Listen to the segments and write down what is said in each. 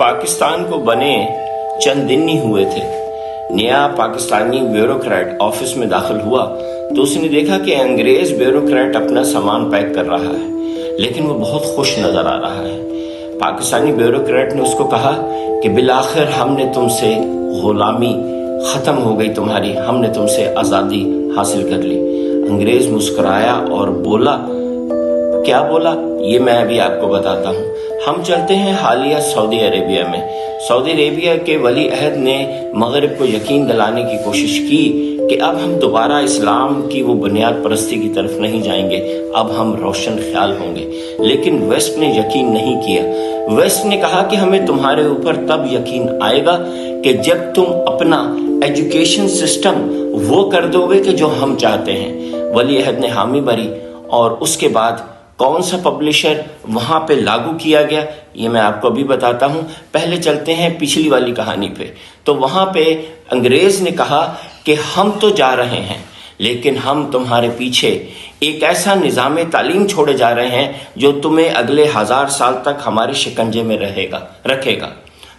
पाकिस्तान को बने चंद दिन ही हुए थे। नया पाकिस्तानी ब्यूरोक्रेट ऑफिस में दाखिल हुआ तो उसने देखा कि अंग्रेज ब्यूरोक्रेट अपना सामान पैक कर रहा है, लेकिन वो बहुत खुश नजर आ रहा है। पाकिस्तानी ब्यूरोक्रेट ने उसको कहा कि बिलाखिर हमने तुमसे गुलामी खत्म हो गई तुम्हारी, हमने तुमसे आजादी हासिल कर ली। अंग्रेज मुस्कुराया और बोला, क्या बोला ये मैं अभी आपको बताता हूँ। हम चलते हैं हालिया सऊदी अरेबिया में। सऊदी अरेबिया के वली अहद ने मगरिब को यकीन दिलाने की कोशिश की कि अब हम दोबारा इस्लाम की वो बुनियाद परस्ती की तरफ नहीं जाएंगे, अब हम रोशन ख्याल होंगे। लेकिन वेस्ट ने यकीन नहीं किया। वेस्ट ने कहा कि हमें तुम्हारे ऊपर तब यकीन आएगा कि जब तुम अपना एजुकेशन सिस्टम वो कर दोगे कि जो हम चाहते हैं। वली अहद ने हामी भरी और उसके बाद कौन सा पब्लिशर वहां पे लागू किया गया ये मैं आपको अभी बताता हूं। पहले चलते हैं पिछली वाली कहानी पे। तो वहां पे अंग्रेज ने कहा कि हम तो जा रहे हैं, लेकिन हम तुम्हारे पीछे एक ऐसा निज़ाम तालीम छोड़े जा रहे हैं जो तुम्हें अगले 1000 साल तक हमारे शिकंजे में रखेगा।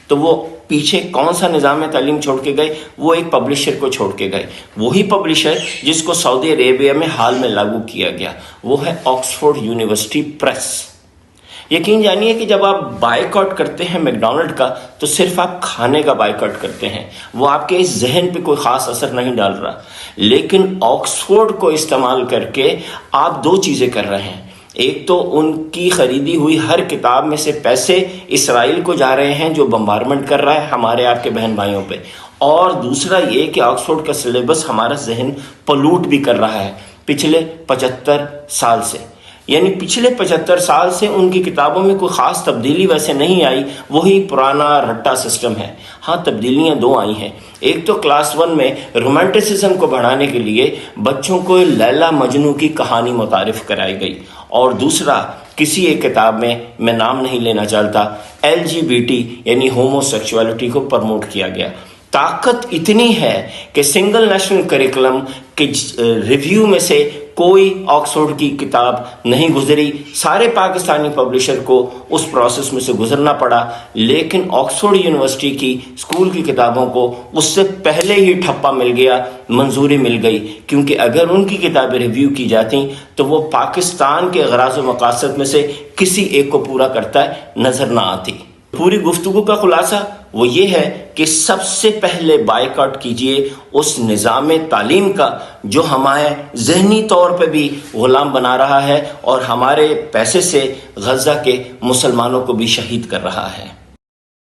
तो वो पीछे कौन सा निज़ाम तालीम छोड़ के गए? वो एक पब्लिशर को छोड़ के गए, वही पब्लिशर जिसको सऊदी अरेबिया में हाल में लागू किया गया, वो है ऑक्सफोर्ड यूनिवर्सिटी प्रेस। यकीन जानिए कि जब आप बायकॉट करते हैं मैकडॉनल्ड का, तो सिर्फ आप खाने का बायकॉट करते हैं, वो आपके इस जहन पे कोई खास असर नहीं डाल रहा। लेकिन ऑक्सफोर्ड को इस्तेमाल करके आप दो चीजें कर रहे हैं। एक तो उनकी खरीदी हुई हर किताब में से पैसे इसराइल को जा रहे हैं जो बम्बारमेंट कर रहा है हमारे आपके बहन भाइयों पे, और दूसरा ये कि ऑक्सफोर्ड का सिलेबस हमारा जहन पलूट भी कर रहा है पिछले 75 साल से। यानी पिछले 75 साल से उनकी किताबों में कोई खास तब्दीली वैसे नहीं आई, वही पुराना रट्टा सिस्टम है। हाँ, तब्दीलियां दो आई हैं। एक तो क्लास 1 में रोमांटिसिज्म को बढ़ाने के लिए बच्चों को लैला मजनू की कहानी मुतारिफ कराई गई, और दूसरा किसी एक किताब में, मैं नाम नहीं लेना चाहता, LGBT यानी होमोसेक्सुअलिटी को प्रमोट किया गया। ताकत इतनी है कि सिंगल नेशनल करिकुलम के रिव्यू में से कोई ऑक्सफोर्ड की किताब नहीं गुजरी। सारे पाकिस्तानी पब्लिशर को उस प्रोसेस में से गुजरना पड़ा, लेकिन ऑक्सफोर्ड यूनिवर्सिटी की स्कूल की किताबों को उससे पहले ही ठप्पा मिल गया, मंजूरी मिल गई, क्योंकि अगर उनकी किताबें रिव्यू की जाती तो वो पाकिस्तान के गराज व मकासद में से किसी एक को पूरा करता नजर ना आती। पूरी गुफ्तगू का खुलासा वो ये है कि सबसे पहले बायकॉट कीजिए उस निज़ाम तालीम का जो हमारे ज़हनी तौर पे भी गुलाम बना रहा है और हमारे पैसे से गज़ा के मुसलमानों को भी शहीद कर रहा है।